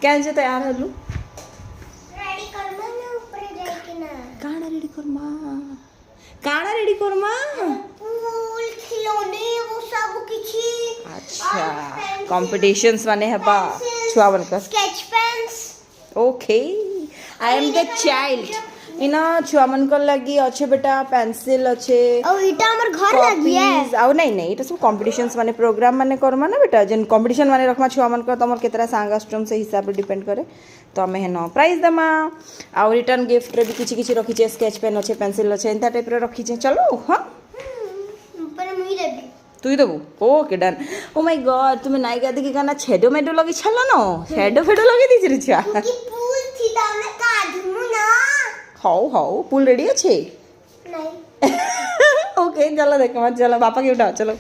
क्या जे तैयार हलु रेडी करना ना ऊपर जाके ना काना रेडी करमा फूल खिलौने वो सब किछि अच्छा कॉम्पिटिशन्स माने हबा छुआ बनकर sketch pens okay I am the child इना छुआ मनकर लगी अच्छे बेटा पेंसिल अच्छे और इटा हमर घर लगी है आ नहीं नहीं इटा सब कॉम्पिटिशन्स माने प्रोग्राम माने करमा ना बेटा जन कॉम्पिटिशन माने रखमा छुआ मनकर तमर केतरा सांग अष्टम से हिसाब डिपेंड करे तो हमें हेनो प्राइज दमा आ रिटर्न गिफ्ट रे भी किछि किछि रखी छे स्केच पेन अच्छे पेंसिल अच्छे एंता टाइप रे रखी छे चलो हां पर मुई देबी तुई देबू okay done oh my God तुम्हें नायिका देखि गाना छेडो मेडो लगी छलो न छेडो फेडो लगी दी रे छुआ कि फूल थी ताने काढमु ना हाउ पुल रेडी अच्छे नहीं ओके चलो देखो मत चलो पापा की उठाओ चलो